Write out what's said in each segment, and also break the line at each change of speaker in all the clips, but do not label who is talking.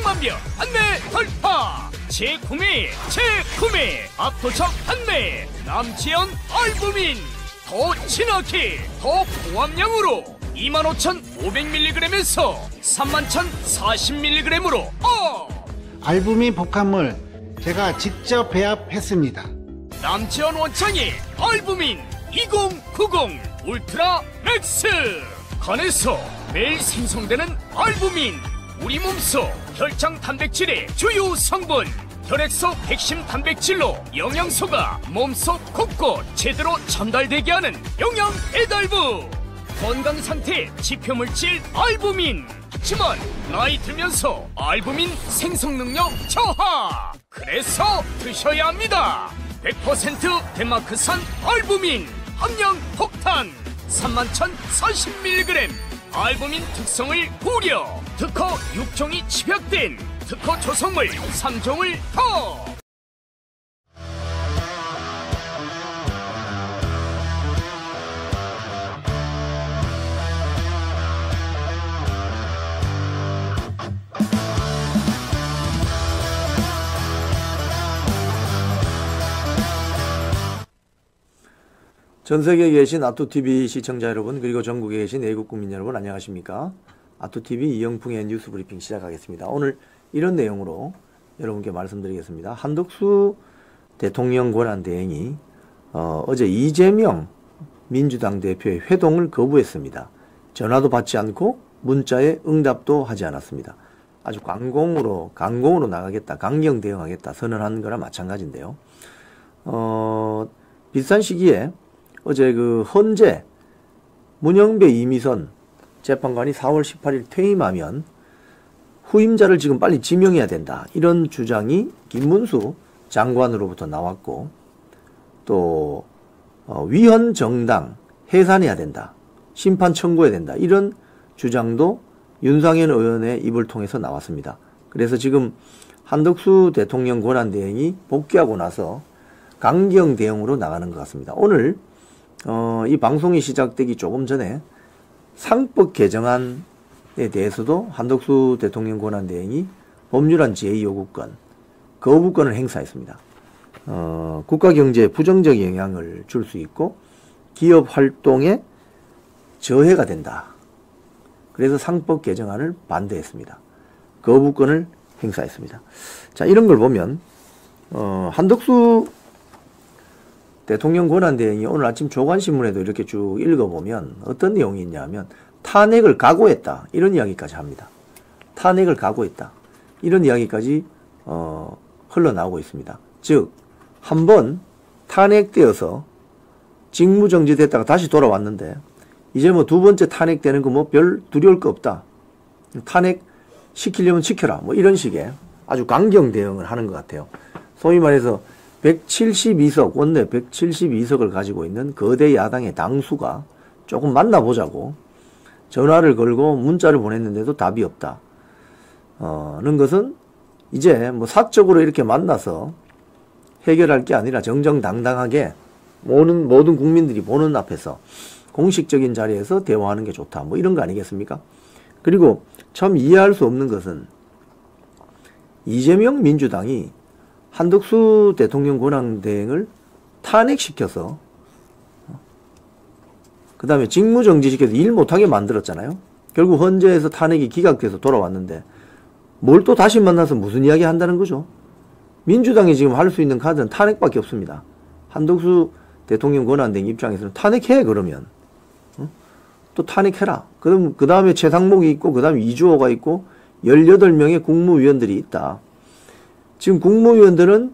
6만 명 판매 돌파. 재구매 압도적 판매. 남지연 알부민 더 진하게 더 고함량으로 25,500mg에서 31,040mg으로
알부민 복합물 제가 직접 배합했습니다.
남지연 원장의 알부민 2090 울트라 맥스. 간에서 매일 생성되는 알부민, 우리 몸속 혈장 단백질의 주요 성분. 혈액속 핵심 단백질로 영양소가 몸속 곳곳 제대로 전달되게 하는 영양 배달부. 건강상태 지표물질 알부민. 하지만 나이 들면서 알부민 생성능력 저하. 그래서 드셔야 합니다. 100% 덴마크산 알부민 함량 폭탄 31,040mg. 알부민 특성을 고려. 특허 6종이 집약된 특허 조성물 3종을 더.
전세계에 계신 아토TV 시청자 여러분, 그리고 전국에 계신 애국 국민 여러분, 안녕하십니까? 아토TV 이영풍의 뉴스 브리핑 시작하겠습니다. 오늘 이런 내용으로 여러분께 말씀드리겠습니다. 한덕수 대통령 권한대행이 어제 이재명 민주당 대표의 회동을 거부했습니다. 전화도 받지 않고 문자에 응답도 하지 않았습니다. 아주 강공으로 나가겠다, 강경 대응하겠다 선언한 거나 마찬가지인데요. 비슷한 시기에 어제 그 헌재 문영배 이미선 재판관이 4월 18일 퇴임하면 후임자를 지금 빨리 지명해야 된다, 이런 주장이 김문수 장관으로부터 나왔고, 또 위헌 정당 해산해야 된다, 심판 청구해야 된다, 이런 주장도 윤상현 의원의 입을 통해서 나왔습니다. 그래서 지금 한덕수 대통령 권한대행이 복귀하고 나서 강경 대응으로 나가는 것 같습니다. 오늘 이 방송이 시작되기 조금 전에 상법 개정안에 대해서도 한덕수 대통령 권한대행이 법률안 제2요구권, 거부권을 행사했습니다. 국가경제에 부정적 영향을 줄 수 있고 기업 활동에 저해가 된다. 그래서 상법 개정안을 반대했습니다. 거부권을 행사했습니다. 자, 이런 걸 보면 한덕수 대통령 권한대행이 오늘 아침 조간신문에도 이렇게 쭉 읽어보면 어떤 내용이 있냐면 탄핵을 각오했다, 이런 이야기까지 합니다. 탄핵을 각오했다, 이런 이야기까지 흘러나오고 있습니다. 즉 한번 탄핵되어서 직무정지됐다가 다시 돌아왔는데 이제 뭐 두 번째 탄핵되는 거 뭐 별 두려울 거 없다, 탄핵 시키려면 시켜라, 뭐 이런 식의 아주 강경 대응을 하는 것 같아요. 소위 말해서 172석, 원내 172석을 가지고 있는 거대 야당의 당수가 조금 만나보자고 전화를 걸고 문자를 보냈는데도 답이 없다. 는 것은 이제 뭐 사적으로 이렇게 만나서 해결할 게 아니라 정정당당하게 모든 국민들이 보는 앞에서 공식적인 자리에서 대화하는 게 좋다, 뭐 이런 거 아니겠습니까? 그리고 참 이해할 수 없는 것은 이재명 민주당이 한덕수 대통령 권한대행을 탄핵시켜서 그 다음에 직무정지시켜서 일 못하게 만들었잖아요. 결국 헌재에서 탄핵이 기각돼서 돌아왔는데 뭘 또 다시 만나서 무슨 이야기 한다는 거죠. 민주당이 지금 할 수 있는 카드는 탄핵밖에 없습니다. 한덕수 대통령 권한대행 입장에서는 탄핵해. 그러면 또 탄핵해라. 그럼 그 다음에 최상목이 있고 그 다음에 이주호가 있고 18명의 국무위원들이 있다. 지금 국무위원들은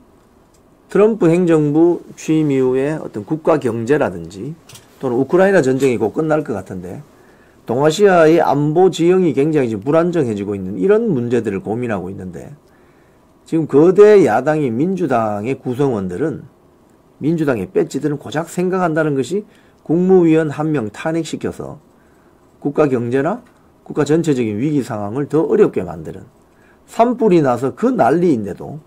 트럼프 행정부 취임 이후에 어떤 국가 경제라든지 또는 우크라이나 전쟁이 곧 끝날 것 같은데 동아시아의 안보 지형이 굉장히 지금 불안정해지고 있는 이런 문제들을 고민하고 있는데, 지금 거대 야당이 민주당의 구성원들은, 민주당의 배지들은 고작 생각한다는 것이 국무위원 한 명 탄핵시켜서 국가 경제나 국가 전체적인 위기 상황을 더 어렵게 만드는, 산불이 나서 그 난리인데도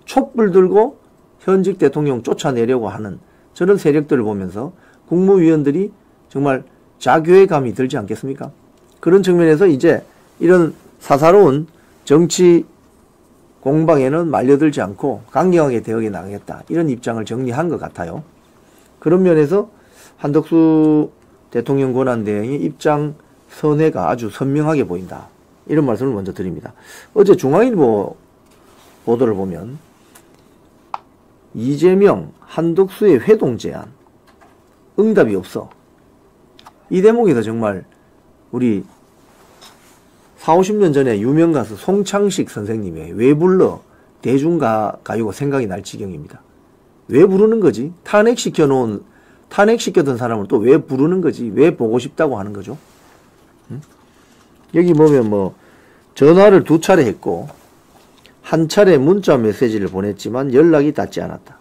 촛불 들고 현직 대통령 쫓아내려고 하는 저런 세력들을 보면서 국무위원들이 정말 자괴감이 들지 않겠습니까? 그런 측면에서 이제 이런 사사로운 정치 공방에는 말려들지 않고 강경하게 대응해 나가겠다. 이런 입장을 정리한 것 같아요. 그런 면에서 한덕수 대통령 권한대행의 입장 선회가 아주 선명하게 보인다. 이런 말씀을 먼저 드립니다. 어제 중앙일보 보도를 보면 이재명, 한덕수의 회동 제안 응답이 없어. 이 대목에서 정말 우리 40-50년 전에 유명 가수 송창식 선생님의 왜 불러 대중가요가 생각이 날 지경입니다. 왜 부르는 거지? 탄핵시켰던 사람을 또 왜 부르는 거지? 왜 보고 싶다고 하는 거죠? 응? 여기 보면 뭐 전화를 2차례 했고 한 차례 문자 메시지를 보냈지만 연락이 닿지 않았다.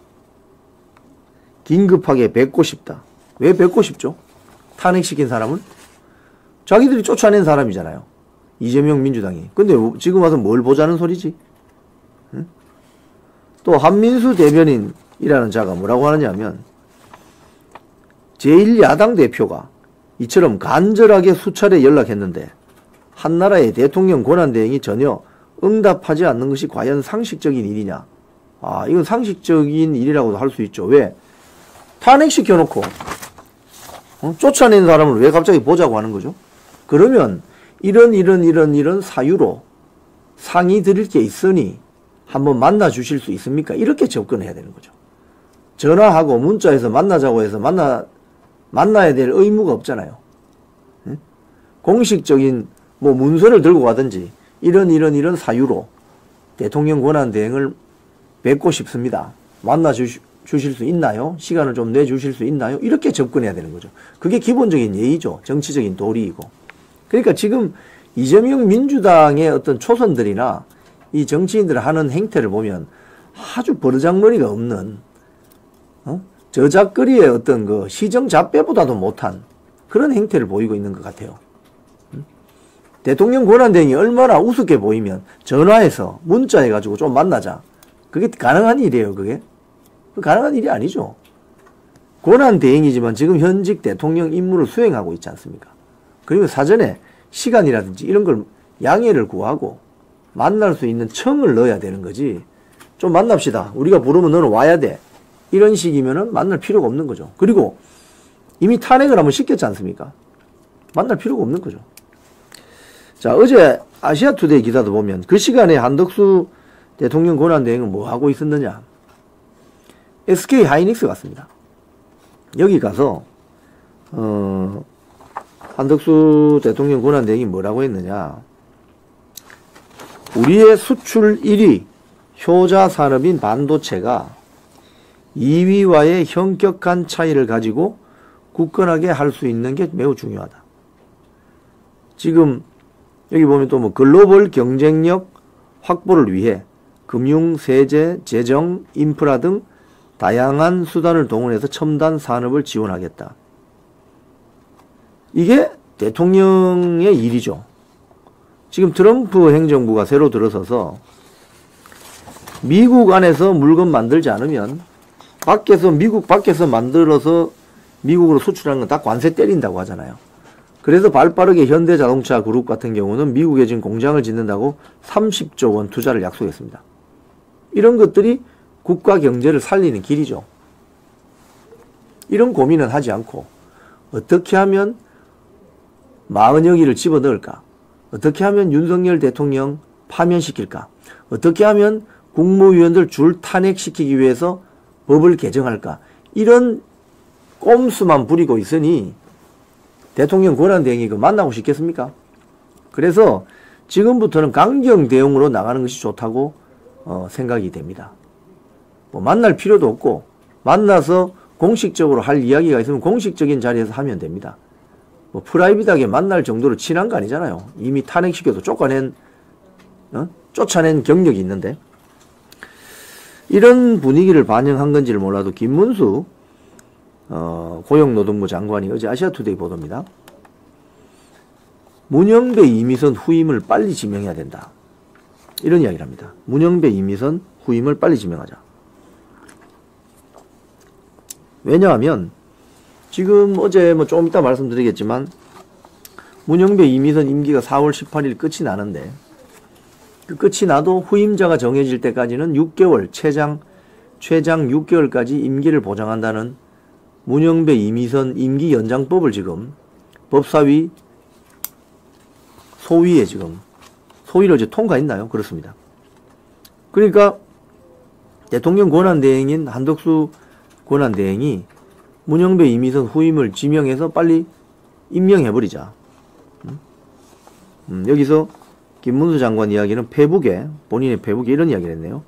긴급하게 뵙고 싶다. 왜 뵙고 싶죠? 탄핵시킨 사람은? 자기들이 쫓아낸 사람이잖아요. 이재명 민주당이. 근데 지금 와서 뭘 보자는 소리지? 응? 또 한민수 대변인이라는 자가 뭐라고 하느냐면 제1야당 대표가 이처럼 간절하게 수차례 연락했는데 한나라의 대통령 권한대행이 전혀 응답하지 않는 것이 과연 상식적인 일이냐. 아, 이건 상식적인 일이라고도 할 수 있죠. 왜? 탄핵시켜놓고 쫓아낸 사람을 왜 갑자기 보자고 하는 거죠? 그러면 이런 사유로 상의 드릴 게 있으니 한번 만나 주실 수 있습니까? 이렇게 접근해야 되는 거죠. 전화하고 문자에서 만나자고 해서 만나야 될 의무가 없잖아요. 응? 공식적인 뭐 문서를 들고 가든지 이런 사유로 대통령 권한 대행을 뵙고 싶습니다. 만나 주실 수 있나요? 시간을 좀 내주실 수 있나요? 이렇게 접근해야 되는 거죠. 그게 기본적인 예의죠. 정치적인 도리이고. 그러니까 지금 이재명 민주당의 어떤 초선들이나 이 정치인들 하는 행태를 보면 아주 버르장머리가 없는 저작거리의 어떤 그 시정잡배보다도 못한 그런 행태를 보이고 있는 것 같아요. 대통령 권한대행이 얼마나 우습게 보이면 전화해서 문자해가지고 좀 만나자. 그게 가능한 일이에요, 그게? 가능한 일이 아니죠. 권한대행이지만 지금 현직 대통령 임무를 수행하고 있지 않습니까? 그리고 사전에 시간이라든지 이런 걸 양해를 구하고 만날 수 있는 청을 넣어야 되는 거지. 좀 만납시다. 우리가 부르면 너는 와야 돼. 이런 식이면은 만날 필요가 없는 거죠. 그리고 이미 탄핵을 한번 시켰지 않습니까? 만날 필요가 없는 거죠. 자, 어제 아시아투데이 기사도 보면 그 시간에 한덕수 대통령 권한대행은 뭐 하고 있었느냐. SK 하이닉스 갔습니다. 여기 가서 한덕수 대통령 권한대행이 뭐라고 했느냐. 우리의 수출 1위 효자 산업인 반도체가 2위와의 현격한 차이를 가지고 굳건하게 할 수 있는 게 매우 중요하다. 지금 여기 보면 또 뭐 글로벌 경쟁력 확보를 위해 금융, 세제, 재정, 인프라 등 다양한 수단을 동원해서 첨단 산업을 지원하겠다. 이게 대통령의 일이죠. 지금 트럼프 행정부가 새로 들어서서 미국 안에서 물건 만들지 않으면 미국 밖에서 만들어서 미국으로 수출하는 건 다 관세 때린다고 하잖아요. 그래서 발빠르게 현대자동차 그룹 같은 경우는 미국에 지금 공장을 짓는다고 30조 원 투자를 약속했습니다. 이런 것들이 국가 경제를 살리는 길이죠. 이런 고민은 하지 않고 어떻게 하면 마은영이를 집어넣을까? 어떻게 하면 윤석열 대통령 파면시킬까? 어떻게 하면 국무위원들 줄 탄핵시키기 위해서 법을 개정할까? 이런 꼼수만 부리고 있으니 대통령 권한대행이 만나고 싶겠습니까? 그래서 지금부터는 강경 대응으로 나가는 것이 좋다고 생각이 됩니다. 뭐 만날 필요도 없고 만나서 공식적으로 할 이야기가 있으면 공식적인 자리에서 하면 됩니다. 뭐 프라이빗하게 만날 정도로 친한 거 아니잖아요. 이미 탄핵시켜도 쫓아낸 경력이 있는데 이런 분위기를 반영한 건지를 몰라도 김문수 고용노동부 장관이 어제 아시아투데이 보도입니다. 문영배 이미선 후임을 빨리 지명해야 된다. 이런 이야기를 합니다. 문영배 이미선 후임을 빨리 지명하자. 왜냐하면 지금 어제 뭐 조금 이따 말씀드리겠지만 문영배 이미선 임기가 4월 18일 끝이 나는데 그 끝이 나도 후임자가 정해질 때까지는 6개월, 최장 6개월까지 임기를 보장한다는 문영배 이미선 임기 연장법을 지금 법사위 소위에 지금 소위를 이제 통과했나요? 그렇습니다. 그러니까 대통령 권한대행인 한덕수 권한대행이 문영배 이미선 후임을 지명해서 빨리 임명해버리자. 여기서 김문수 장관 이야기는 페북에, 본인의 페북에 이런 이야기를 했네요.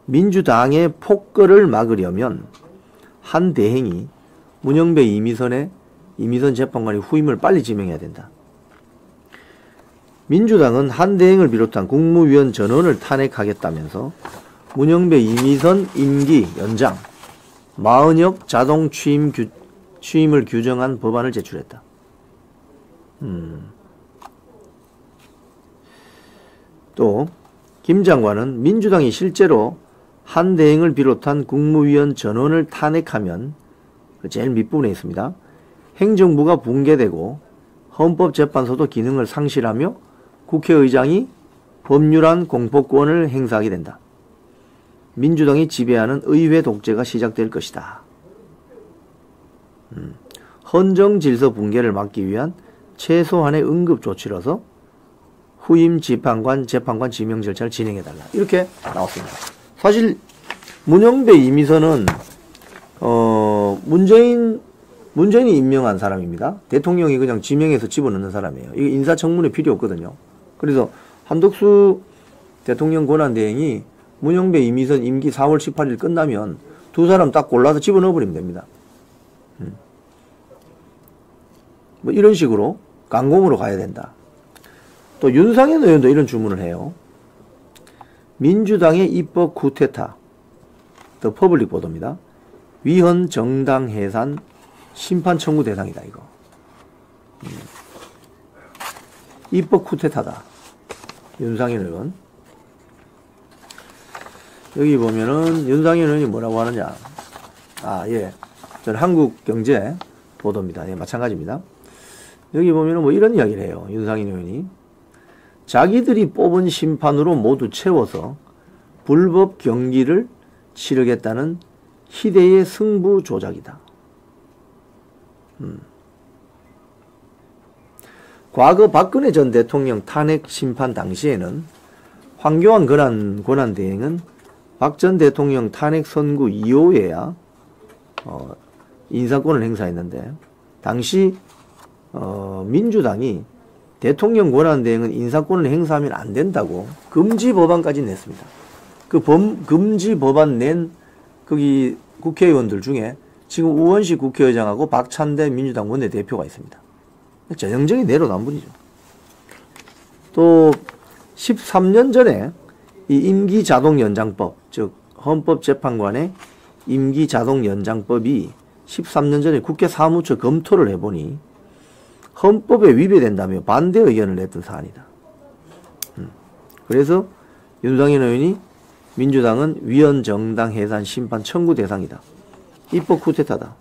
민주당의 폭거를 막으려면 한 대행이 문영배 이미선 재판관의 후임을 빨리 지명해야 된다. 민주당은 한 대행을 비롯한 국무위원 전원을 탄핵하겠다면서 문영배 이미선 임기 연장, 마은혁 자동 취임을 규정한 법안을 제출했다. 또 김 장관은 민주당이 실제로 한 대행을 비롯한 국무위원 전원을 탄핵하면 제일 밑부분에 있습니다. 행정부가 붕괴되고 헌법재판소도 기능을 상실하며 국회의장이 법률안 공포권을 행사하게 된다. 민주당이 지배하는 의회 독재가 시작될 것이다. 헌정 질서 붕괴를 막기 위한 최소한의 응급조치로서 후임 재판관 지명 절차를 진행해달라. 이렇게 나왔습니다. 사실 문영배 이미선은 문재인이 임명한 사람입니다. 대통령이 그냥 지명해서 집어넣는 사람이에요. 이게 인사청문회 필요 없거든요. 그래서 한덕수 대통령 권한대행이 문영배 이미선 임기 4월 18일 끝나면 두 사람 딱 골라서 집어넣어버리면 됩니다. 뭐 이런 식으로 강공으로 가야 된다. 또 윤상현 의원도 이런 주문을 해요. 민주당의 입법 쿠데타, 더 퍼블릭 보도입니다. 위헌 정당 해산 심판 청구 대상이다. 이거 입법 쿠데타다. 윤상현 의원. 여기 보면은 윤상현 의원이 뭐라고 하느냐. 예. 저는 한국경제 보도입니다. 예, 마찬가지입니다. 여기 보면은 뭐 이런 이야기를 해요. 윤상현 의원이. 자기들이 뽑은 심판으로 모두 채워서 불법 경기를 치르겠다는 희대의 승부 조작이다. 과거 박근혜 전 대통령 탄핵 심판 당시에는 황교안 권한대행은 박 전 대통령 탄핵 선고 이후에야 인사권을 행사했는데 당시 민주당이 대통령 권한대행은 인사권을 행사하면 안 된다고 금지 법안까지 냈습니다. 그 금지 법안 낸 거기 국회의원들 중에 지금 우원식 국회의장하고 박찬대 민주당 원내대표가 있습니다. 전형적인 내로남 분이죠. 또 13년 전에 이 임기자동연장법, 즉 헌법재판관의 임기자동연장법이 13년 전에 국회 사무처 검토를 해보니 헌법에 위배된다며 반대 의견을 냈던 사안이다. 그래서 윤상현 의원이 민주당은 위헌 정당 해산 심판 청구 대상이다. 입법 쿠데타다.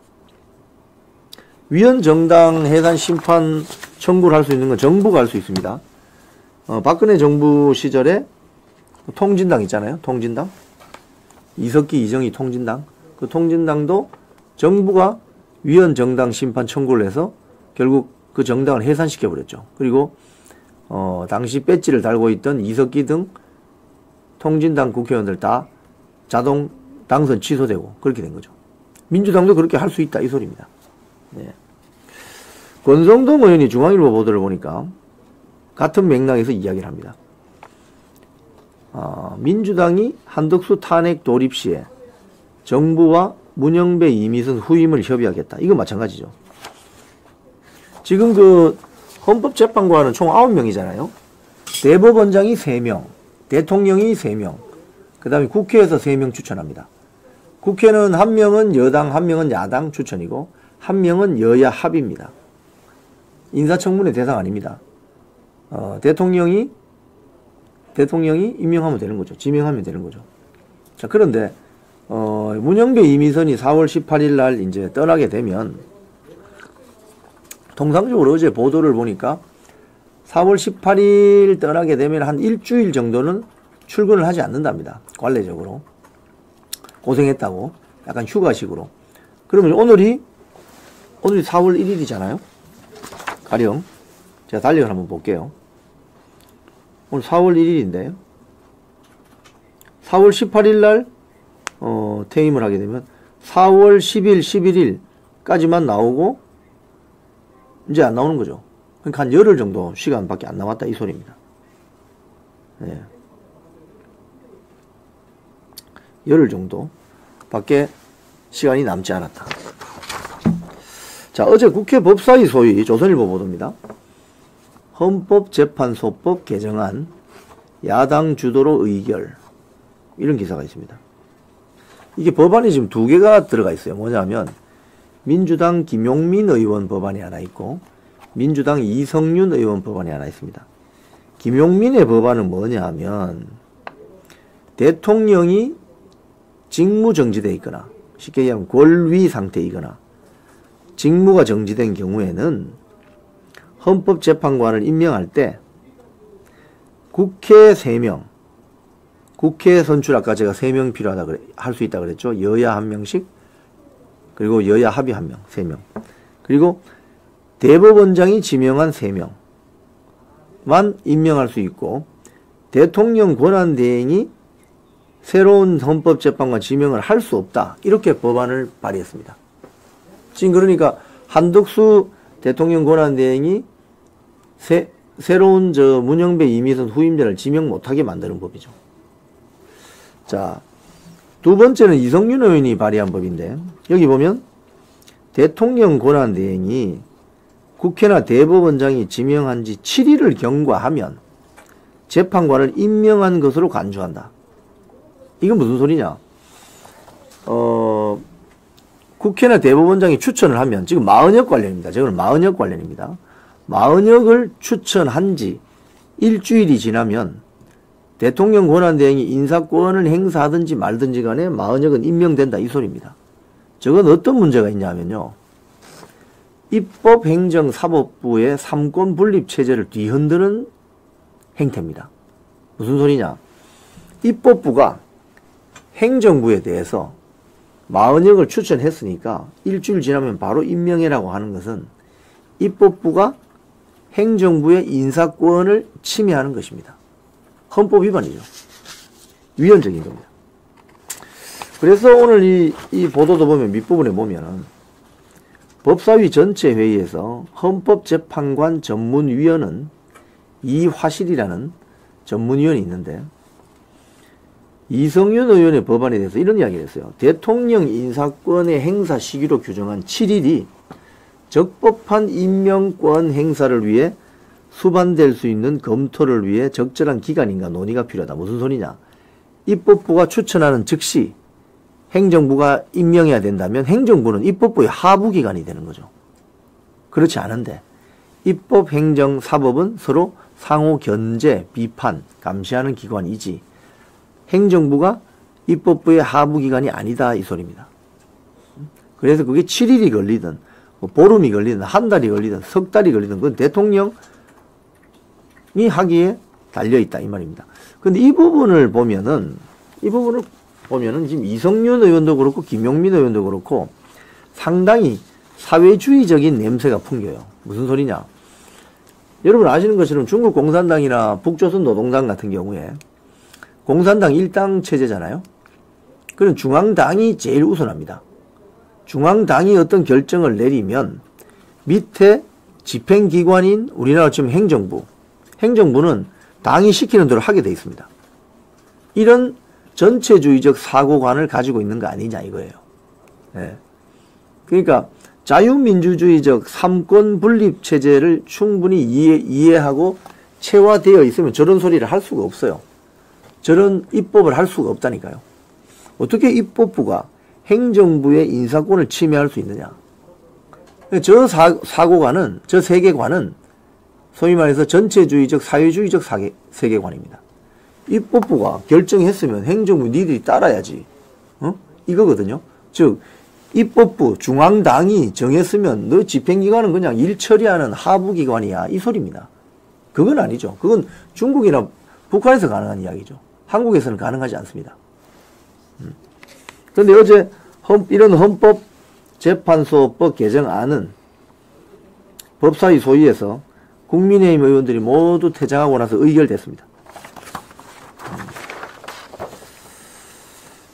위헌 정당 해산 심판 청구를 할 수 있는 건 정부가 할 수 있습니다. 박근혜 정부 시절에 통진당 있잖아요. 통진당. 이석기, 이정희 통진당. 그 통진당도 정부가 위헌 정당 심판 청구를 해서 결국 그 정당을 해산시켜버렸죠. 그리고 당시 배지를 달고 있던 이석기 등 통진당 국회의원들 다 자동 당선 취소되고 그렇게 된 거죠. 민주당도 그렇게 할 수 있다 이 소리입니다. 네. 권성동 의원이 중앙일보 보도를 보니까 같은 맥락에서 이야기를 합니다. 민주당이 한덕수 탄핵 돌입 시에 정부와 문영배 이미선 후임을 협의하겠다. 이거 마찬가지죠. 지금 그 헌법재판관은 총 9명이잖아요. 대법원장이 3명, 대통령이 3명, 그 다음에 국회에서 3명 추천합니다. 국회는 1명은 여당, 1명은 야당 추천이고 1명은 여야 합의입니다. 인사청문회 대상 아닙니다. 대통령이 임명하면 되는 거죠. 지명하면 되는 거죠. 자, 그런데 문영배 이미선이 4월 18일 날 이제 떠나게 되면 통상적으로 어제 보도를 보니까 4월 18일 떠나게 되면 한 일주일 정도는 출근을 하지 않는답니다. 관례적으로. 고생했다고. 약간 휴가식으로. 그러면 오늘이 4월 1일이잖아요. 가령 제가 달력을 한번 볼게요. 오늘 4월 1일인데 4월 18일 날 퇴임을 하게 되면 4월 10일, 11일까지만 나오고 이제 안 나오는 거죠. 그러니까 한 열흘 정도 시간밖에 안 남았다 이 소리입니다. 네. 열흘 정도 밖에 시간이 남지 않았다. 자, 어제 국회 법사위 소위 조선일보 보도입니다. 헌법재판소법 개정안 야당 주도로 의결, 이런 기사가 있습니다. 이게 법안이 지금 2개가 들어가 있어요. 뭐냐면 민주당 김용민 의원 법안이 하나 있고 민주당 이성윤 의원 법안이 하나 있습니다. 김용민의 법안은 뭐냐 하면 대통령이 직무정지되어 있거나 쉽게 얘기하면 권위 상태이거나 직무가 정지된 경우에는 헌법재판관을 임명할 때 국회 3명, 국회 선출 아까 제가 3명 필요하다 할 수 있다 그랬죠. 여야 1명씩, 그리고 여야 합의 1명, 3명. 그리고 대법원장이 지명한 3명만 임명할 수 있고 대통령 권한대행이 새로운 헌법재판관 지명을 할 수 없다. 이렇게 법안을 발의했습니다. 지금 그러니까 한덕수 대통령 권한대행이 새로운 문영배 이미선 후임자를 지명 못하게 만드는 법이죠. 자, 두 번째는 이성윤 의원이 발의한 법인데 여기 보면 대통령 권한대행이 국회나 대법원장이 지명한 지 7일을 경과하면 재판관을 임명한 것으로 간주한다. 이건 무슨 소리냐? 국회나 대법원장이 추천을 하면 지금 마은혁 관련입니다. 저거는 마은혁 관련입니다. 마은혁을 추천한 지 일주일이 지나면 대통령 권한대행이 인사권을 행사하든지 말든지 간에 마은혁은 임명된다 이 소리입니다. 저건 어떤 문제가 있냐면요. 입법, 행정, 사법부의 삼권 분립 체제를 뒤흔드는 행태입니다. 무슨 소리냐? 입법부가 행정부에 대해서 마은혁을 추천했으니까 일주일 지나면 바로 임명해라고 하는 것은 입법부가 행정부의 인사권을 침해하는 것입니다. 헌법 위반이죠. 위헌적인 겁니다. 그래서 오늘 이 보도도 보면 밑부분에 보면은 법사위 전체 회의에서 헌법재판관 전문위원은 이화실이라는 전문위원이 있는데 이성윤 의원의 법안에 대해서 이런 이야기를 했어요. 대통령 인사권의 행사 시기로 규정한 7일이 적법한 임명권 행사를 위해 수반될 수 있는 검토를 위해 적절한 기간인가 논의가 필요하다. 무슨 소리냐? 입법부가 추천하는 즉시 행정부가 임명해야 된다면 행정부는 입법부의 하부기관이 되는 거죠. 그렇지 않은데 입법, 행정, 사법은 서로 상호 견제, 비판, 감시하는 기관이지 행정부가 입법부의 하부기관이 아니다 이 소리입니다. 그래서 그게 7일이 걸리든 보름이 걸리든 한 달이 걸리든 석 달이 걸리든 그건 대통령이 하기에 달려있다 이 말입니다. 근데 이 부분을 보면은 지금 이성윤 의원도 그렇고 김용민 의원도 그렇고 상당히 사회주의적인 냄새가 풍겨요. 무슨 소리냐? 여러분 아시는 것처럼 중국 공산당이나 북조선 노동당 같은 경우에 공산당 1당 체제잖아요. 그럼 중앙당이 제일 우선합니다. 중앙당이 어떤 결정을 내리면 밑에 집행기관인 우리나라 지금 행정부는 당이 시키는 대로 하게 돼 있습니다. 이런 전체주의적 사고관을 가지고 있는 거 아니냐 이거예요. 네. 그러니까 자유민주주의적 삼권 분립 체제를 충분히 이해하고 체화되어 있으면 저런 소리를 할 수가 없어요. 저런 입법을 할 수가 없다니까요. 어떻게 입법부가 행정부의 인사권을 침해할 수 있느냐. 저 사고관은, 저 세계관은 소위 말해서 전체주의적 사회주의적 세계관입니다. 입법부가 결정했으면 행정부 니들이 따라야지. 이거거든요. 즉 입법부 중앙당이 정했으면 너 집행기관은 그냥 일 처리하는 하부기관이야 이 소리입니다. 그건 아니죠. 그건 중국이나 북한에서 가능한 이야기죠. 한국에서는 가능하지 않습니다. 그런데 어제 이런 헌법재판소법 개정안은 법사위 소위에서 국민의힘 의원들이 모두 퇴장하고 나서 의결됐습니다.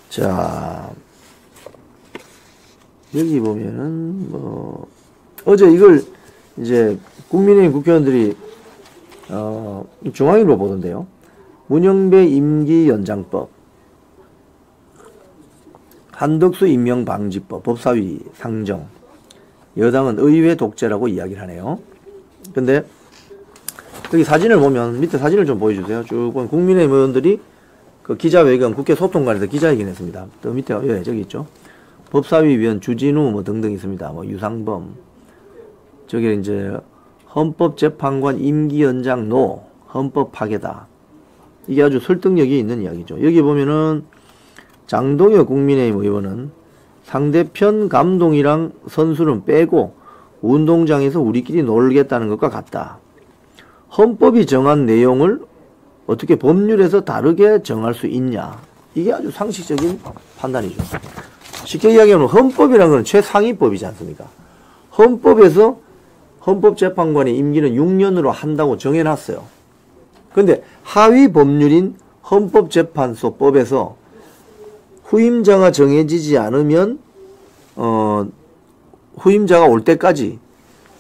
자, 여기 보면은 어제 이걸 이제 국민의힘 국회의원들이 중앙일보 보던데요. 문영배 임기 연장법, 한덕수 임명방지법, 법사위 상정, 여당은 의회 독재라고 이야기를 하네요. 근데 여기 사진을 보면, 밑에 사진을 좀 보여주세요. 쭉 보면 국민의힘 의원들이 그 기자회견, 국회 소통관에서 기자회견 했습니다. 또 밑에, 예, 저기 있죠. 법사위 위원 주진우 뭐 등등 있습니다. 뭐 유상범. 저게 이제 헌법재판관 임기 연장 노, 헌법 파괴다. 이게 아주 설득력이 있는 이야기죠. 여기 보면은 장동혁 국민의힘 의원은 상대편 감독이랑 선수는 빼고 운동장에서 우리끼리 놀겠다는 것과 같다. 헌법이 정한 내용을 어떻게 법률에서 다르게 정할 수 있냐. 이게 아주 상식적인 판단이죠. 쉽게 이야기하면 헌법이라는 건 최상위법이지 않습니까? 헌법에서 헌법재판관의 임기는 6년으로 한다고 정해놨어요. 근데 하위 법률인 헌법재판소법에서 후임자가 정해지지 않으면 후임자가 올 때까지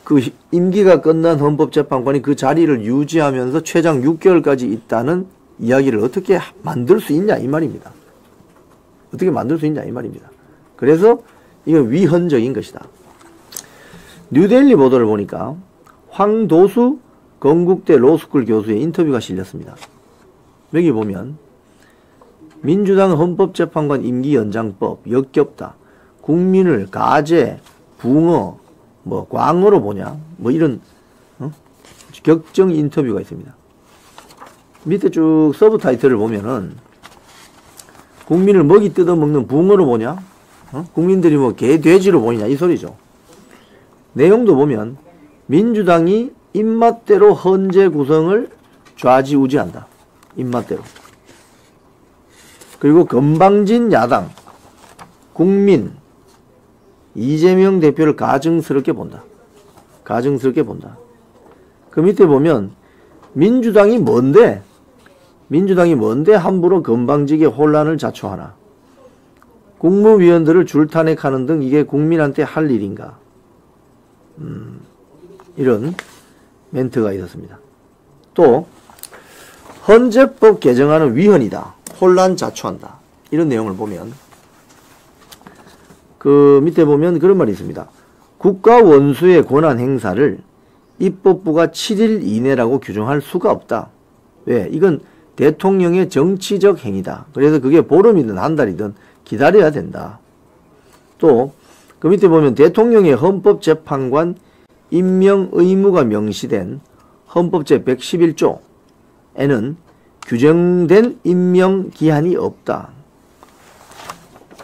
그 임기가 끝난 헌법재판관이 그 자리를 유지하면서 최장 6개월까지 있다는 이야기를 어떻게 만들 수 있냐 이 말입니다. 어떻게 만들 수 있냐 이 말입니다. 그래서 이건 위헌적인 것이다. 뉴델리 보도를 보니까 황도수 건국대 로스쿨 교수의 인터뷰가 실렸습니다. 여기 보면 민주당 헌법재판관 임기 연장법 역겹다. 국민을 가재, 붕어, 뭐 광어로 보냐? 뭐 이런 격정 인터뷰가 있습니다. 밑에 쭉 서브 타이틀을 보면은 국민을 먹이 뜯어먹는 붕어로 보냐? 국민들이 뭐 개, 돼지로 보이냐? 이 소리죠. 내용도 보면 민주당이 입맛대로 헌재 구성을 좌지우지한다. 입맛대로. 그리고 건방진 야당, 국민, 이재명 대표를 가증스럽게 본다. 가증스럽게 본다. 그 밑에 보면 민주당이 뭔데 함부로 건방지게 혼란을 자초하나. 국무위원들을 줄탄핵하는 등 이게 국민한테 할 일인가. 이런 멘트가 있었습니다. 또 헌재법 개정안은 위헌이다. 혼란 자초한다. 이런 내용을 보면 그 밑에 보면 그런 말이 있습니다. 국가 원수의 권한 행사를 입법부가 7일 이내라고 규정할 수가 없다. 왜? 이건 대통령의 정치적 행위다. 그래서 그게 보름이든 한 달이든 기다려야 된다. 또 그 밑에 보면 대통령의 헌법재판관 임명 의무가 명시된 헌법제 111조에는 규정된 임명 기한이 없다.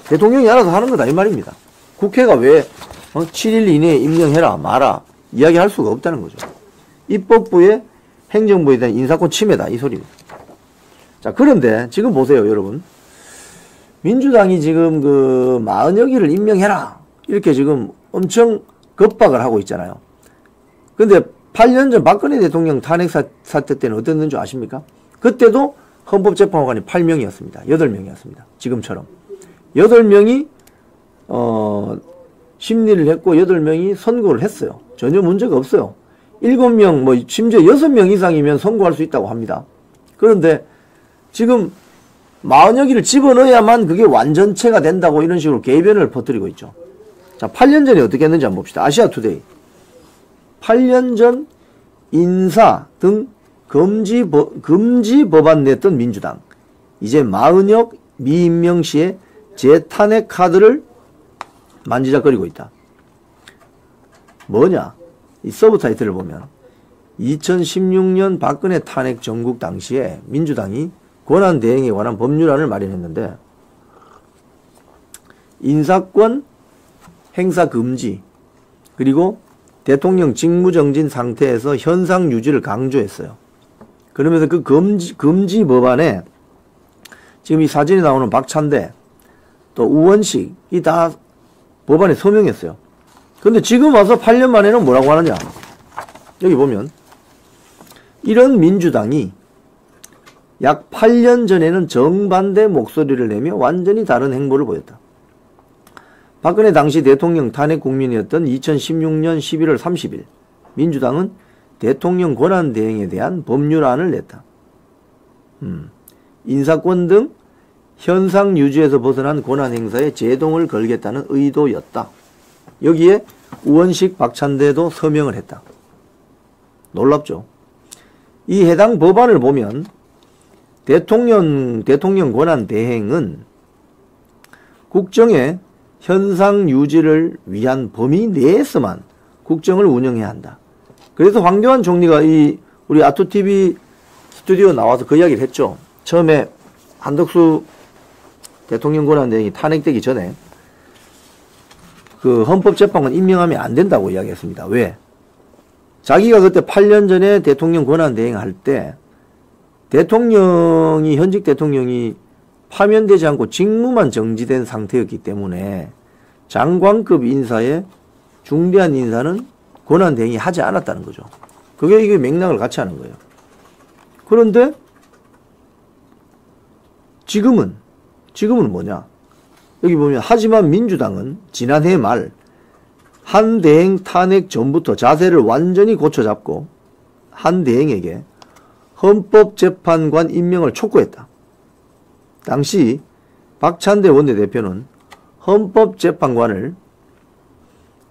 대통령이 알아서 하는 거다 이 말입니다. 국회가 왜 7일 이내에 임명해라 마라 이야기할 수가 없다는 거죠. 입법부의 행정부에 대한 인사권 침해다 이 소리입니다. 자, 그런데 지금 보세요 여러분. 민주당이 지금 그 마은혁이를 임명해라 이렇게 지금 엄청 겁박을 하고 있잖아요. 근데 8년 전 박근혜 대통령 탄핵 사태 때는 어땠는 줄 아십니까? 그때도 헌법재판관이 8명이었습니다. 8명이었습니다. 지금처럼. 8명이 심리를 했고 8명이 선고를 했어요. 전혀 문제가 없어요. 7명 뭐 심지어 6명 이상이면 선고할 수 있다고 합니다. 그런데 지금 마은혁이를 집어넣어야만 그게 완전체가 된다고 이런 식으로 궤변을 퍼뜨리고 있죠. 자, 8년 전에 어떻게 했는지 한번 봅시다. 아시아투데이. 8년 전 인사 등 금지 법안 냈던 민주당. 이제 마은혁, 미임명 씨의 재탄핵 카드를 만지작거리고 있다. 뭐냐? 이 서브 타이틀을 보면 2016년 박근혜 탄핵 정국 당시에 민주당이 권한 대행에 관한 법률안을 마련했는데 인사권 행사 금지 그리고 대통령 직무정진 상태에서 현상 유지를 강조했어요. 그러면서 그 금지 법안에 지금 이 사진에 나오는 박찬대, 또 우원식, 이 다 법안에 서명했어요. 근데 지금 와서 8년 만에는 뭐라고 하느냐. 여기 보면, 이런 민주당이 약 8년 전에는 정반대 목소리를 내며 완전히 다른 행보를 보였다. 박근혜 당시 대통령 탄핵 국민이었던 2016년 11월 30일, 민주당은 대통령 권한대행에 대한 법률안을 냈다. 인사권 등 현상 유지에서 벗어난 권한 행사에 제동을 걸겠다는 의도였다. 여기에 우원식, 박찬대도 서명을 했다. 놀랍죠? 이 해당 법안을 보면 대통령 권한 대행은 국정의 현상 유지를 위한 범위 내에서만 국정을 운영해야 한다. 그래서 황교안 총리가 우리 아토TV 스튜디오 나와서 그 이야기를 했죠. 처음에 한덕수 대통령 권한 대행이 탄핵되기 전에 그 헌법재판관 임명하면 안 된다고 이야기했습니다. 왜? 자기가 그때 8년 전에 대통령 권한 대행을 할 때 현직 대통령이 파면되지 않고 직무만 정지된 상태였기 때문에 장관급 인사에 중대한 인사는 권한 대행이 하지 않았다는 거죠. 그게 이게 맥락을 같이 하는 거예요. 그런데 지금은 뭐냐? 여기 보면 하지만 민주당은 지난해 말 한 대행 탄핵 전부터 자세를 완전히 고쳐잡고 한 대행에게 헌법재판관 임명을 촉구했다. 당시 박찬대 원내대표는 헌법재판관을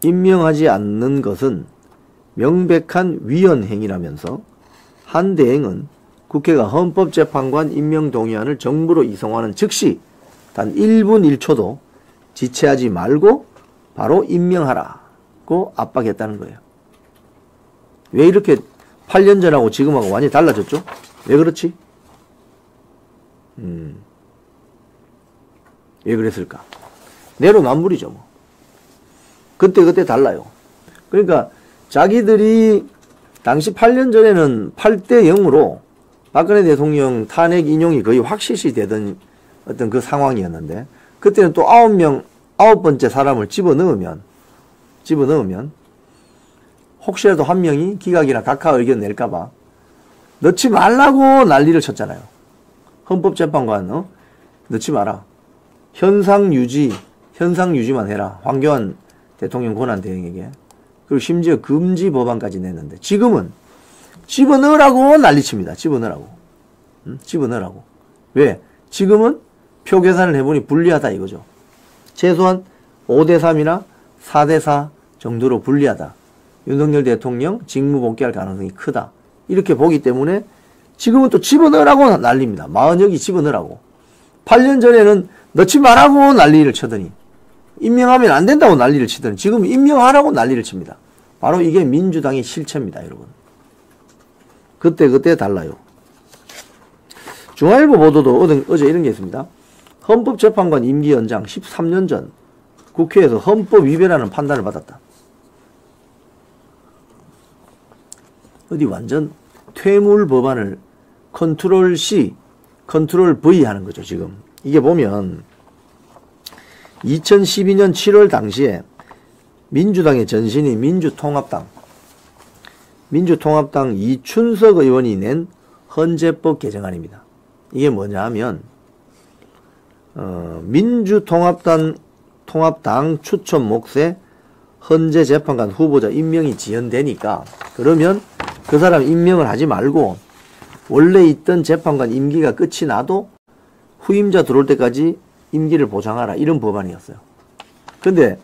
임명하지 않는 것은 명백한 위헌 행위라면서 한 대행은 국회가 헌법재판관 임명 동의안을 정부로 이송하는 즉시 단 1분 1초도 지체하지 말고 바로 임명하라고 압박했다는 거예요. 왜 이렇게 8년 전하고 지금하고 완전히 달라졌죠? 왜 그렇지? 왜 그랬을까? 내로남불이죠, 뭐. 그때 달라요. 그러니까 자기들이 당시 8년 전에는 8대 0으로 박근혜 대통령 탄핵 인용이 거의 확실시 되던 어떤 그 상황이었는데, 그때는 또 9번째 사람을 집어넣으면 혹시라도 한 명이 기각이나 각하 의견 낼까봐 넣지 말라고 난리를 쳤잖아요. 헌법재판관 넣지 마라. 현상 유지만 해라. 황교안 대통령 권한 대행에게. 그리고 심지어 금지 법안까지 냈는데, 지금은 집어넣으라고 난리칩니다. 집어넣으라고. 왜? 지금은 표 계산을 해보니 불리하다 이거죠. 최소한 5대3이나 4대4 정도로 불리하다. 윤석열 대통령 직무 복귀할 가능성이 크다. 이렇게 보기 때문에 지금은 또 집어넣으라고 난립니다. 마흔여기 집어넣으라고. 8년 전에는 넣지 말라고 난리를 치더니, 임명하면 안 된다고 난리를 치더니 지금 임명하라고 난리를 칩니다. 바로 이게 민주당의 실체입니다, 여러분. 그때 달라요. 중앙일보 보도도 어제 이런 게 있습니다. 헌법재판관 임기 연장 13년 전 국회에서 헌법 위배라는 판단을 받았다. 어디 완전 퇴물 법안을 컨트롤 C, 컨트롤 V 하는 거죠, 지금. 이게 보면 2012년 7월 당시에 민주당의 전신인 민주통합당 이춘석 의원이 낸 헌재법 개정안입니다. 이게 뭐냐 하면 민주통합당 추천 몫에 헌재재판관 후보자 임명이 지연되니까, 그러면 그 사람 임명을 하지 말고 원래 있던 재판관 임기가 끝이 나도 후임자 들어올 때까지 임기를 보장하라, 이런 법안이었어요. 근데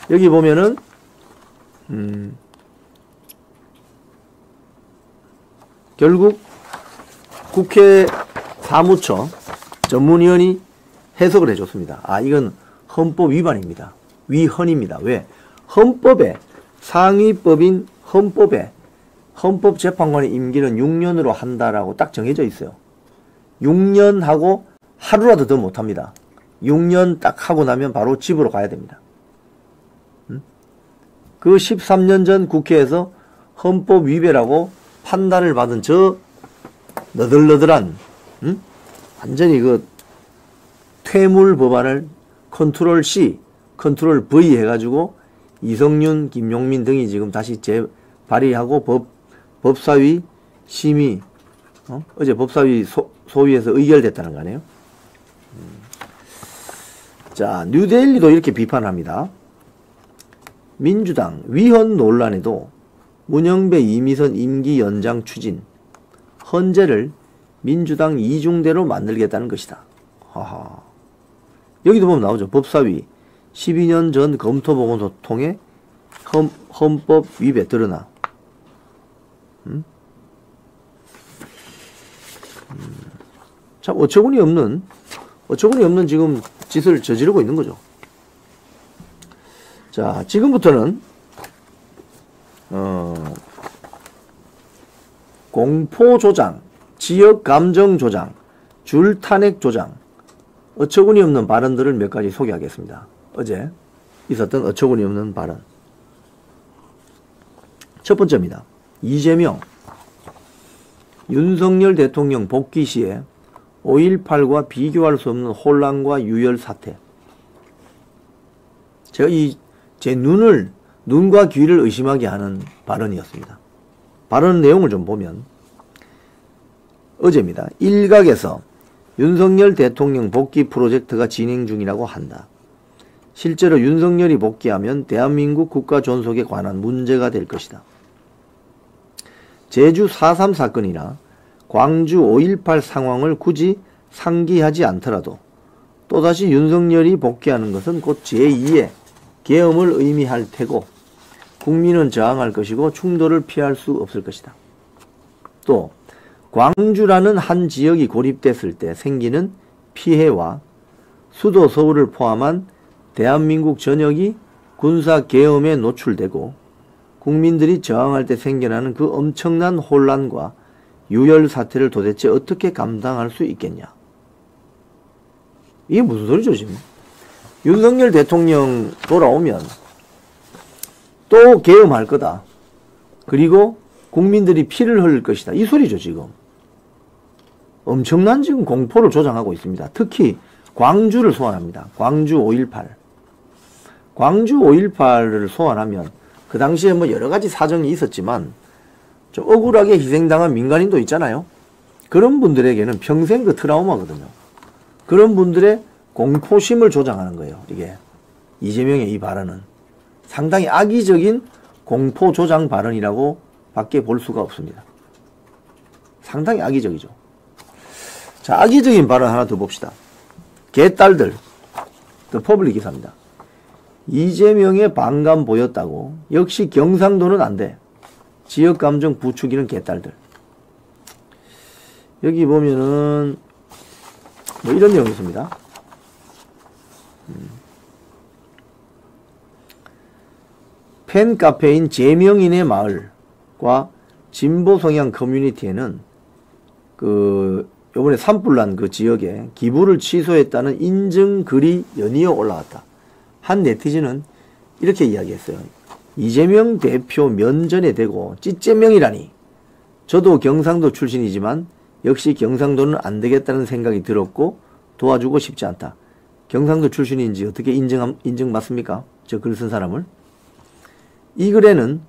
여기 보면은 결국 국회 사무처 전문위원이 해석을 해줬습니다. 이건 헌법 위반입니다. 위헌입니다. 왜? 헌법에, 상위법인 헌법에 헌법재판관의 임기는 6년으로 한다라고 딱 정해져 있어요. 6년 하고 하루라도 더 못합니다. 6년 딱 하고 나면 바로 집으로 가야 됩니다. 그 13년 전 국회에서 헌법 위배라고 판단을 받은 저 너덜너덜한, 완전히 폐물 법안을 컨트롤 C, 컨트롤 V 해가지고 이성윤, 김용민 등이 지금 다시 재발의하고 법사위 심의, 어제 법사위 소위에서 의결됐다는 거 아니에요? 자, 뉴데일리도 이렇게 비판합니다. 민주당 위헌 논란에도 문영배 이미선 임기 연장 추진, 헌재를 민주당 이중대로 만들겠다는 것이다. 하하. 여기도 보면 나오죠. 법사위 12년 전 검토보고서 통해 헌법 위배 드러나. 참 어처구니 없는 지금 짓을 저지르고 있는 거죠. 자, 지금부터는 공포 조장, 지역 감정 조장, 줄 탄핵 조장, 어처구니 없는 발언들을 몇 가지 소개하겠습니다. 어제 있었던 어처구니 없는 발언. 첫 번째입니다. 이재명, 윤석열 대통령 복귀 시에 5.18과 비교할 수 없는 혼란과 유혈 사태. 제가 제 눈과 귀를 의심하게 하는 발언이었습니다. 발언 내용을 좀 보면 어제입니다. 일각에서 윤석열 대통령 복귀 프로젝트가 진행 중이라고 한다. 실제로 윤석열이 복귀하면 대한민국 국가 존속에 관한 문제가 될 것이다. 제주 4.3 사건이나 광주 5.18 상황을 굳이 상기하지 않더라도 또다시 윤석열이 복귀하는 것은 곧 제2의 계엄을 의미할 테고 국민은 저항할 것이고 충돌을 피할 수 없을 것이다. 또 광주라는 한 지역이 고립됐을 때 생기는 피해와 수도 서울을 포함한 대한민국 전역이 군사 계엄에 노출되고 국민들이 저항할 때 생겨나는 그 엄청난 혼란과 유혈 사태를 도대체 어떻게 감당할 수 있겠냐. 이게 무슨 소리죠 지금. 윤석열 대통령 돌아오면 또 계엄할 거다. 그리고 국민들이 피를 흘릴 것이다. 이 소리죠 지금. 엄청난 지금 공포를 조장하고 있습니다. 특히 광주를 소환합니다. 광주 5.18. 광주 5.18을 소환하면 그 당시에 뭐 여러 가지 사정이 있었지만 좀 억울하게 희생당한 민간인도 있잖아요. 그런 분들에게는 평생 그 트라우마거든요. 그런 분들의 공포심을 조장하는 거예요. 이게 이재명의 이 발언은 상당히 악의적인 공포 조장 발언이라고 밖에 볼 수가 없습니다. 상당히 악의적이죠. 자, 악의적인 발언 하나 더 봅시다. 개딸들, 더 퍼블릭 기사입니다. 이재명의 반감 보였다고 역시 경상도는 안 돼. 지역감정 부추기는 개딸들. 여기 보면은 뭐 이런 내용이 있습니다. 팬카페인 제명인의 마을과 진보 성향 커뮤니티에는 요번에 산불난 그 지역에 기부를 취소했다는 인증글이 연이어 올라왔다. 한 네티즌은 이렇게 이야기했어요. 이재명 대표 면전에 대고 찌재명이라니. 저도 경상도 출신이지만 역시 경상도는 안 되겠다는 생각이 들었고 도와주고 싶지 않다. 경상도 출신인지 어떻게 인정받습니까? 저 글 쓴 사람을. 이 글에는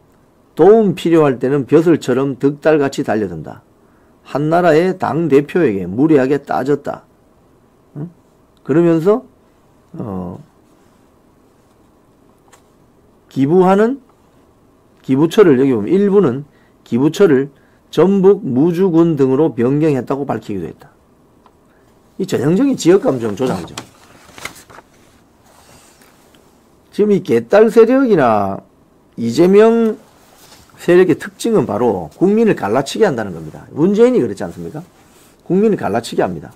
도움 필요할 때는 벼슬처럼 득달같이 달려든다. 한나라의 당대표에게 무례하게 따졌다. 응? 그러면서 기부하는 기부처를 여기 보면 일부는 기부처를 전북 무주군 등으로 변경했다고 밝히기도 했다. 이 전형적인 지역감정 조장이죠. 지금 이 개딸 세력이나 이재명 세력의 특징은 바로 국민을 갈라치게 한다는 겁니다. 문재인이 그렇지 않습니까? 국민을 갈라치게 합니다.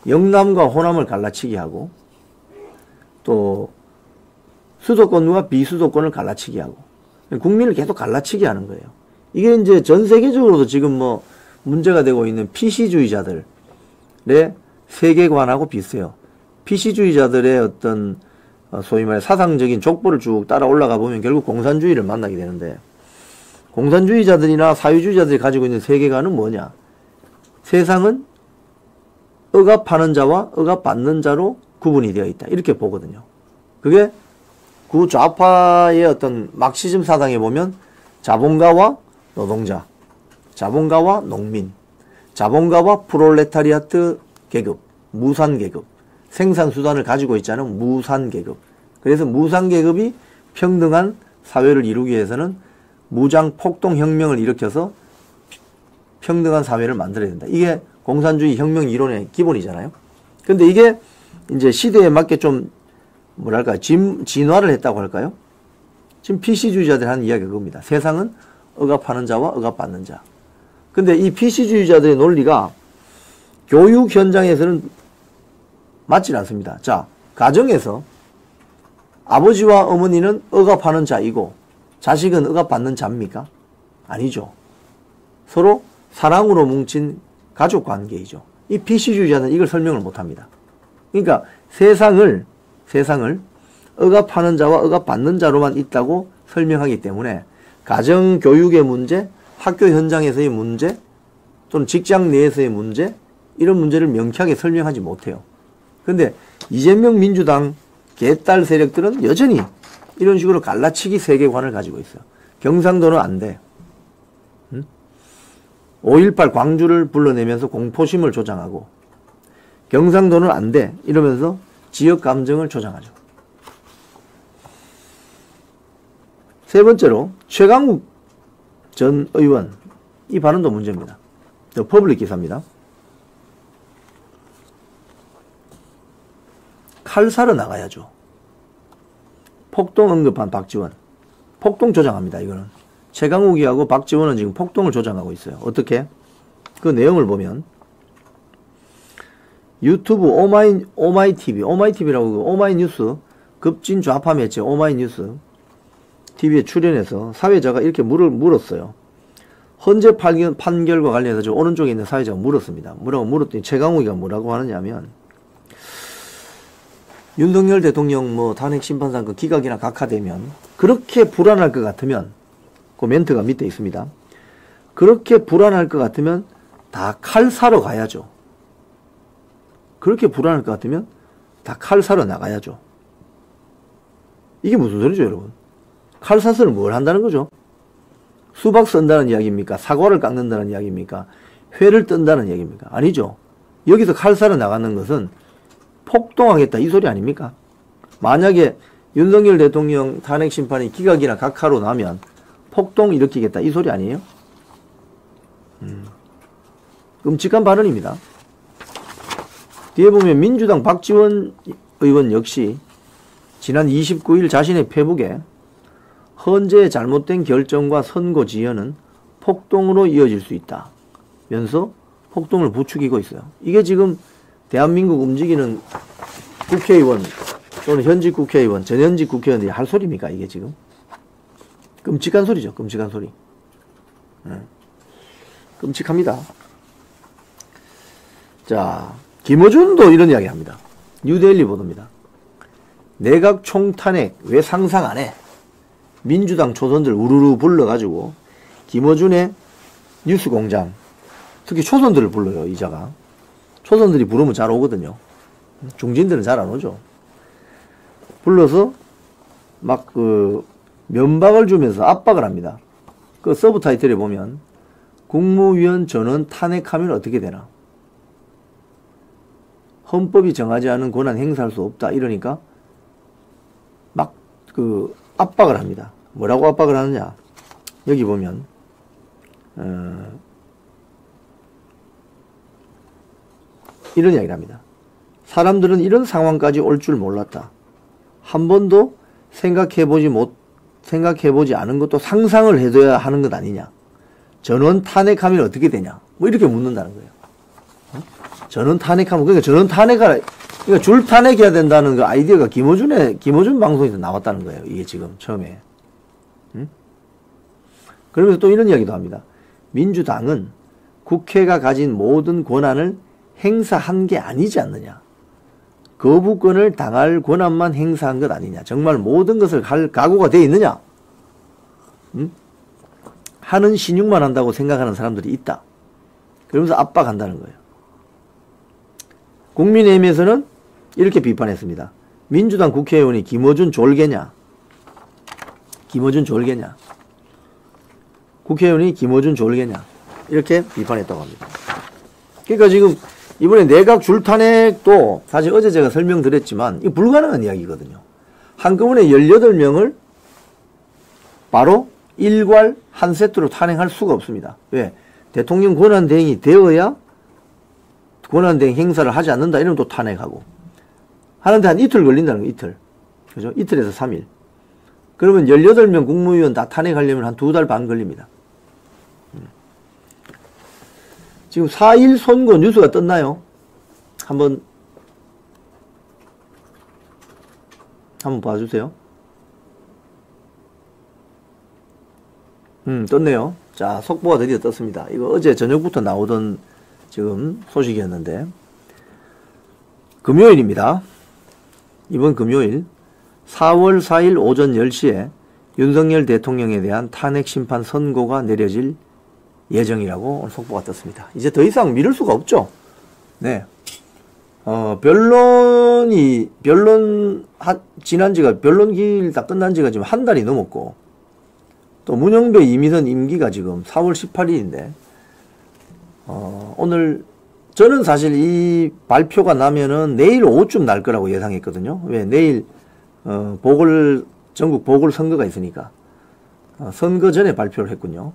영남과 호남을 갈라치게 하고 또 수도권과 비수도권을 갈라치게 하고 국민을 계속 갈라치게 하는 거예요. 이게 이제 전 세계적으로도 지금 뭐 문제가 되고 있는 PC주의자들의 세계관하고 비슷해요. PC주의자들의 어떤 소위 말해 사상적인 족보를 쭉 따라 올라가 보면 결국 공산주의를 만나게 되는데 공산주의자들이나 사유주의자들이 가지고 있는 세계관은 뭐냐? 세상은 억압하는 자와 억압받는 자로 구분이 되어 있다. 이렇게 보거든요. 그게 구 좌파의 어떤 막시즘 사상에 보면 자본가와 노동자, 자본가와 농민, 자본가와 프롤레타리아트 계급, 무산계급, 생산수단을 가지고 있지 않은 무산계급. 그래서 무산계급이 평등한 사회를 이루기 위해서는 무장폭동혁명을 일으켜서 평등한 사회를 만들어야 된다. 이게 공산주의 혁명 이론의 기본이잖아요. 근데 이게 이제 시대에 맞게 좀 뭐랄까 진화를 했다고 할까요? 지금 PC주의자들이 하는 이야기가 그겁니다. 세상은 억압하는 자와 억압받는 자. 근데 이 PC주의자들의 논리가 교육 현장에서는 맞질 않습니다. 자, 가정에서 아버지와 어머니는 억압하는 자이고 자식은 억압받는 자입니까? 아니죠. 서로 사랑으로 뭉친 가족관계이죠. 이 PC주의자는 이걸 설명을 못합니다. 그러니까 세상을 억압하는 자와 억압받는 자로만 있다고 설명하기 때문에 가정교육의 문제, 학교 현장에서의 문제, 또는 직장 내에서의 문제, 이런 문제를 명쾌하게 설명하지 못해요. 근데 이재명 민주당 개딸 세력들은 여전히 이런 식으로 갈라치기 세계관을 가지고 있어요. 경상도는 안 돼. 5.18 광주를 불러내면서 공포심을 조장하고, 경상도는 안 돼. 이러면서 지역 감정을 조장하죠. 세 번째로 최강욱 전 의원, 이 발언도 문제입니다. 더 퍼블릭 기사입니다. 칼 사러 나가야죠. 폭동 언급한 박지원. 폭동 조장합니다. 이거는. 최강욱이하고 박지원은 지금 폭동을 조장하고 있어요. 어떻게? 그 내용을 보면 유튜브 오마이TV라고 오마이뉴스 급진 좌파 매체 오마이뉴스 TV에 출연해서 사회자가 이렇게 물었어요. 헌재 판결과 관련해서 저 오른쪽에 있는 사회자가 물었습니다. 물었더니 최강욱이가 뭐라고 하느냐면 윤석열 대통령 탄핵 심판사건 기각이나 각하되면 그렇게 불안할 것 같으면 그 멘트가 밑에 있습니다. 그렇게 불안할 것 같으면 다 칼 사러 가야죠. 그렇게 불안할 것 같으면 다 칼 사러 나가야죠. 이게 무슨 소리죠, 여러분? 칼 사서는 뭘 한다는 거죠? 수박 썬다는 이야기입니까? 사과를 깎는다는 이야기입니까? 회를 뜬다는 이야기입니까? 아니죠. 여기서 칼 사러 나가는 것은 폭동하겠다 이 소리 아닙니까? 만약에 윤석열 대통령 탄핵 심판이 기각이나 각하로 나면 폭동 일으키겠다 이 소리 아니에요? 끔찍한 발언입니다. 뒤에 보면 민주당 박지원 의원 역시 지난 29일 자신의 페북에 헌재의 잘못된 결정과 선고 지연은 폭동으로 이어질 수 있다 면서 폭동을 부추기고 있어요. 이게 지금 대한민국 움직이는 국회의원 또는 현직 국회의원, 전현직 국회의원들이 할 소리입니까? 이게 지금? 끔찍한 소리죠. 끔찍한 소리. 끔찍합니다. 자, 김어준도 이런 이야기 합니다. 뉴데일리 보도입니다. 내각 총탄핵 왜 상상 안 해? 민주당 초선들 우르르 불러가지고 김어준의 뉴스공장, 특히 초선들을 불러요. 이자가. 초선들이 부르면 잘 오거든요. 중진들은 잘 안 오죠. 불러서 막 면박을 주면서 압박을 합니다. 그 서브 타이틀에 보면 국무위원 전원 탄핵하면 어떻게 되나? 헌법이 정하지 않은 권한 행사할 수 없다. 이러니까 막 압박을 합니다. 뭐라고 압박을 하느냐? 여기 보면 이런 이야기를 합니다. 사람들은 이런 상황까지 올 줄 몰랐다. 한 번도 생각해보지 않은 것도 상상을 해둬야 하는 것 아니냐. 전원 탄핵하면 어떻게 되냐. 뭐 이렇게 묻는다는 거예요. 전원 탄핵하면, 그러니까 전원 탄핵하라. 그러니까 줄 탄핵해야 된다는 그 아이디어가 김어준 방송에서 나왔다는 거예요. 이게 지금 처음에. 그러면서 또 이런 이야기도 합니다. 민주당은 국회가 가진 모든 권한을 행사한 게 아니지 않느냐. 거부권을 당할 권한만 행사한 것 아니냐. 정말 모든 것을 할 각오가 되어 있느냐. 하는 신용만 한다고 생각하는 사람들이 있다. 그러면서 압박한다는 거예요. 국민의힘에서는 이렇게 비판했습니다. 민주당 국회의원이 김어준 졸개냐? 김어준 졸개냐? 국회의원이 김어준 졸개냐? 이렇게 비판했다고 합니다. 그러니까 지금 이번에 내각 줄탄핵도 사실 어제 제가 설명드렸지만 이거 불가능한 이야기거든요. 한꺼번에 18명을 바로 일괄 한 세트로 탄핵할 수가 없습니다. 왜? 대통령 권한대행이 되어야 권한대행 행사를 하지 않는다 이러면 또 탄핵하고 하는데 한 이틀 걸린다는 거 이틀. 그죠? 이틀에서 3일. 그러면 18명 국무위원 다 탄핵하려면 한 2달 반 걸립니다. 지금 4.1 선거 뉴스가 떴나요? 한번 봐주세요. 떴네요. 자, 속보가 드디어 떴습니다. 이거 어제 저녁부터 나오던 지금 소식이었는데 금요일입니다. 이번 금요일 4월 4일 오전 10시에 윤석열 대통령에 대한 탄핵 심판 선고가 내려질 예정이라고 오늘 속보가 떴습니다. 이제 더 이상 미룰 수가 없죠. 네. 변론 기일 다 끝난 지가 지금 한 달이 넘었고, 또 문영배 이미선 임기가 지금 4월 18일인데, 오늘, 저는 사실 이 발표가 나면은 내일 오후쯤 날 거라고 예상했거든요. 왜? 내일, 전국 보궐선거가 있으니까, 선거 전에 발표를 했군요.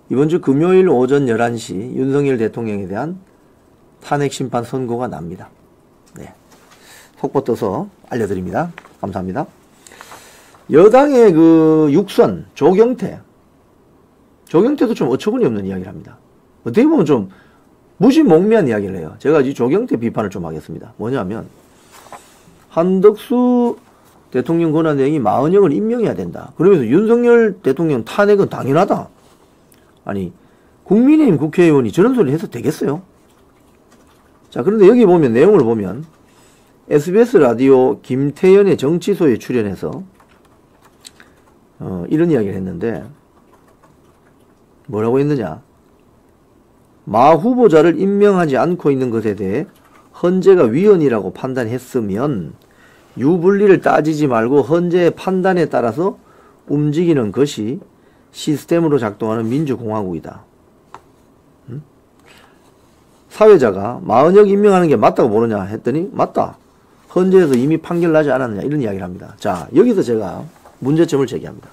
이번 주 금요일 오전 11시 윤석열 대통령에 대한 탄핵 심판 선고가 납니다. 네. 속보 떠서 알려드립니다. 감사합니다. 여당의 그 육선, 조경태도 좀 어처구니 없는 이야기를 합니다. 어떻게 보면 좀 무지몽매한 이야기를 해요. 제가 이 조경태 비판을 좀 하겠습니다. 뭐냐면, 한덕수 대통령 권한대행이 40명을 임명해야 된다. 그러면서 윤석열 대통령 탄핵은 당연하다. 아니, 국민의힘 국회의원이 저런 소리 해서 되겠어요? 자, 그런데 여기 보면, 내용을 보면, SBS 라디오 김태연의 정치소에 출연해서, 이런 이야기를 했는데, 뭐라고 했느냐? 마 후보자를 임명하지 않고 있는 것에 대해 헌재가 위헌이라고 판단했으면, 유불리를 따지지 말고 헌재의 판단에 따라서 움직이는 것이 시스템으로 작동하는 민주공화국이다. 사회자가 마은혁 임명하는 게 맞다고 모르냐 했더니 맞다. 헌재에서 이미 판결 나지 않았느냐 이런 이야기를 합니다. 자, 여기서 제가 문제점을 제기합니다.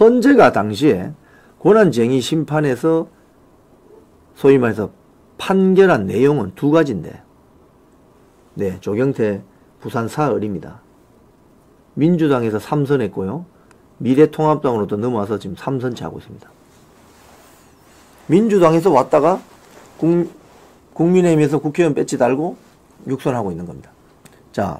헌재가 당시에 권한쟁의 심판에서 소위 말해서 판결한 내용은 두 가지인데, 네, 조경태 부산 사을입니다. 민주당에서 3선했고요. 미래통합당으로 또 넘어와서 지금 3선째 하고 있습니다. 민주당에서 왔다가 국민의힘에서 국회의원 배지 달고 6선하고 있는 겁니다. 자,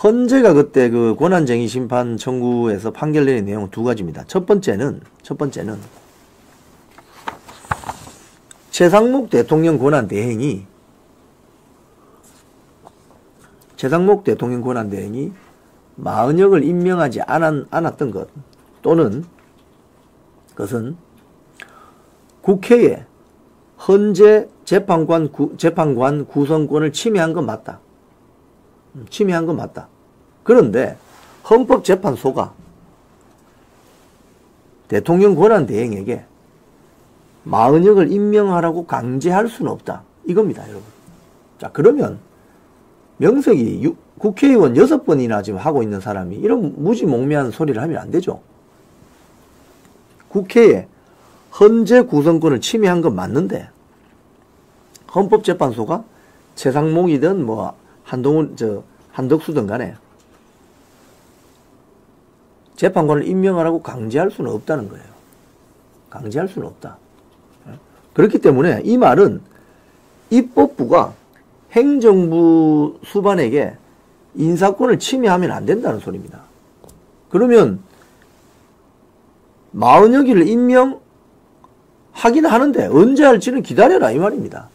헌재가 그때 그 권한쟁의 심판 청구에서 판결 내린 내용은 두 가지입니다. 첫 번째는 최상목 대통령 권한대행이 마은혁을 임명하지 않았던 것, 또는 그것은 국회에 헌재 재판관 구성권을 침해한 건 맞다. 침해한 건 맞다. 그런데 헌법재판소가 대통령 권한대행에게 마은혁을 임명하라고 강제할 수는 없다. 이겁니다, 여러분. 자, 그러면 명색이 국회의원 6번이나 지금 하고 있는 사람이 이런 무지몽매한 소리를 하면 안 되죠. 국회에 헌재 구성권을 침해한 건 맞는데, 헌법재판소가 최상목이든 뭐 한덕수든 간에 재판관을 임명하라고 강제할 수는 없다는 거예요. 강제할 수는 없다. 그렇기 때문에 이 말은 입법부가 행정부 수반에게 인사권을 침해하면 안 된다는 소리입니다. 그러면 마은혁이를 임명하긴 하는데 언제 할지는 기다려라 이 말입니다.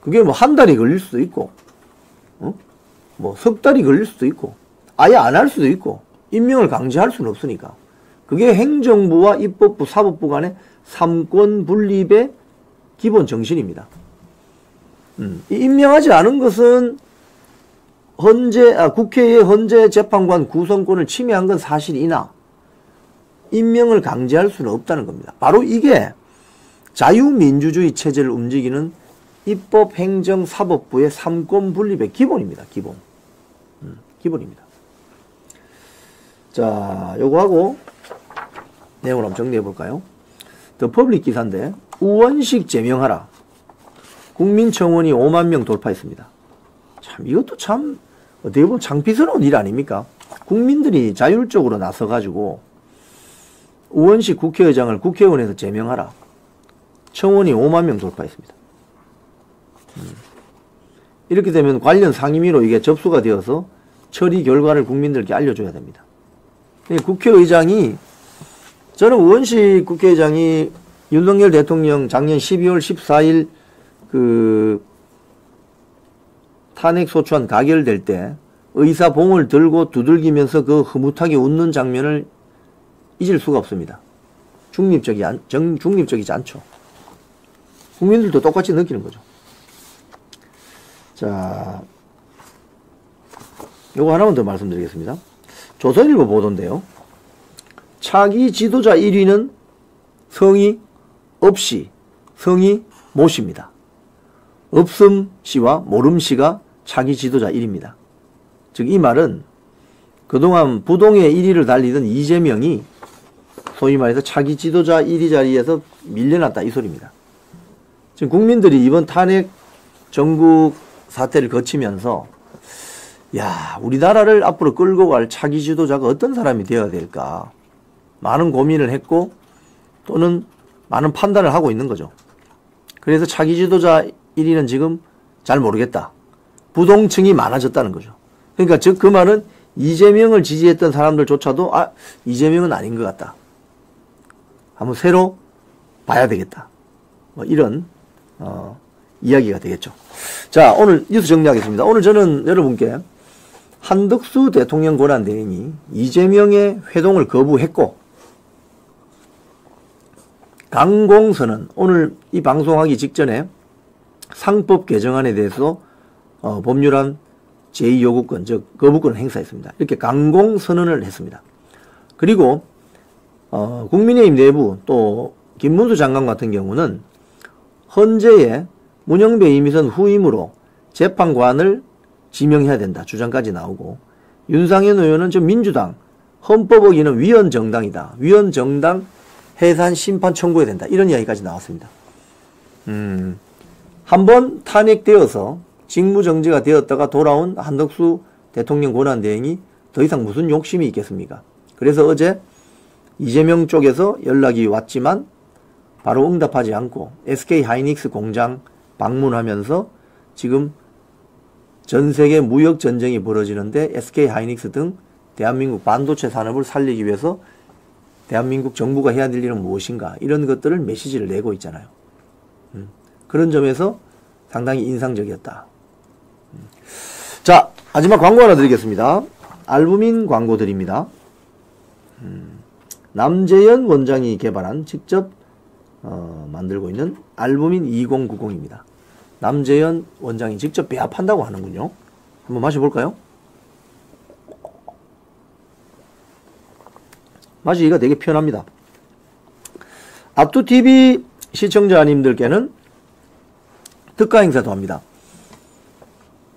그게 뭐 한 달이 걸릴 수도 있고, 뭐 석 달이 걸릴 수도 있고, 아예 안 할 수도 있고, 임명을 강제할 수는 없으니까. 그게 행정부와 입법부, 사법부 간의 삼권 분립의 기본 정신입니다. 임명하지 않은 것은 국회의 헌재 재판관 구성권을 침해한 건 사실이나 임명을 강제할 수는 없다는 겁니다. 바로 이게 자유민주주의 체제를 움직이는 입법, 행정, 사법부의 삼권 분립의 기본입니다. 기본입니다. 자, 요거하고 내용을 한번 정리해 볼까요? 더 퍼블릭 기사인데, 우원식 제명하라. 국민청원이 5만 명 돌파했습니다. 참, 이것도 참, 어떻게 보면 창피스러운 일 아닙니까? 국민들이 자율적으로 나서가지고, 우원식 국회의장을 국회의원에서 제명하라. 청원이 5만 명 돌파했습니다. 이렇게 되면 관련 상임위로 이게 접수가 되어서 처리 결과를 국민들께 알려줘야 됩니다. 국회의장이, 저는 우원식 국회의장이 윤석열 대통령 작년 12월 14일 탄핵소추안 가결될 때 의사봉을 들고 두들기면서 그 흐뭇하게 웃는 장면을 잊을 수가 없습니다. 중립적이지 않죠. 국민들도 똑같이 느끼는 거죠. 자, 요거 하나만 더 말씀드리겠습니다. 조선일보 보도인데요. 차기 지도자 1위는 성이 없이, 성이 모씨입니다. 없음 씨와 모름 씨가 차기 지도자 1위입니다. 즉, 이 말은 그동안 부동의 1위를 달리던 이재명이 소위 말해서 차기 지도자 1위 자리에서 밀려났다, 이 소리입니다. 지금 국민들이 이번 탄핵 전국 사태를 거치면서, 야, 우리나라를 앞으로 끌고 갈 차기 지도자가 어떤 사람이 되어야 될까? 많은 고민을 했고, 또는 많은 판단을 하고 있는 거죠. 그래서 차기 지도자 1위는 지금 잘 모르겠다. 부동층이 많아졌다는 거죠. 그러니까 즉 그 말은 이재명을 지지했던 사람들조차도 이재명은 아닌 것 같다. 한번 새로 봐야 되겠다. 뭐 이런 이야기가 되겠죠. 자, 오늘 뉴스 정리하겠습니다. 오늘 저는 여러분께 한덕수 대통령 권한대행이 이재명의 회동을 거부했고, 강공선언, 오늘 이 방송하기 직전에 상법 개정안에 대해서 법률안 제2요구권, 즉 거부권을 행사했습니다. 이렇게 강공선언을 했습니다. 그리고 국민의힘 내부 또 김문수 장관 같은 경우는 헌재에 문영배 이미선 후임으로 재판관을 지명해야 된다 주장까지 나오고, 윤상현 의원은 저 민주당 헌법 어기는 위헌정당이다. 위헌정당 해산 심판 청구해야 된다. 이런 이야기까지 나왔습니다. 한번 탄핵되어서 직무정지가 되었다가 돌아온 한덕수 대통령 권한대행이 더 이상 무슨 욕심이 있겠습니까? 그래서 어제 이재명 쪽에서 연락이 왔지만 바로 응답하지 않고 SK 하이닉스 공장 방문하면서 지금 전 세계 무역 전쟁이 벌어지는데 SK 하이닉스 등 대한민국 반도체 산업을 살리기 위해서 대한민국 정부가 해야 될 일은 무엇인가, 이런 것들을 메시지를 내고 있잖아요. 그런 점에서 상당히 인상적이었다. 자, 마지막 광고 하나 드리겠습니다. 알부민 광고 드립니다. 남재현 원장이 개발한 직접 만들고 있는 알부민 2090입니다. 남재현 원장이 직접 배합한다고 하는군요. 한번 마셔볼까요? 마시기가 되게 편합니다. 앞두TV 시청자님들께는 특가 행사도 합니다.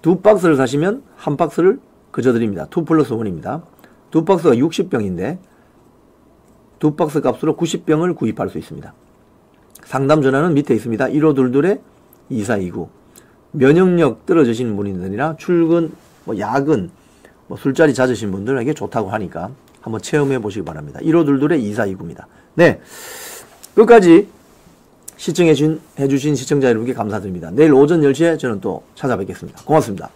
2박스를 사시면 1박스를 그저 드립니다. 2+1입니다. 2박스가 60병인데 2박스 값으로 90병을 구입할 수 있습니다. 상담 전화는 밑에 있습니다. 1522-2429. 면역력 떨어지신 분들이나 출근, 야근, 술자리 잦으신 분들에게 좋다고 하니까 한번 체험해 보시기 바랍니다. 1522-2429입니다. 네, 끝까지 시청해주신 시청자 여러분께 감사드립니다. 내일 오전 10시에 저는 또 찾아뵙겠습니다. 고맙습니다.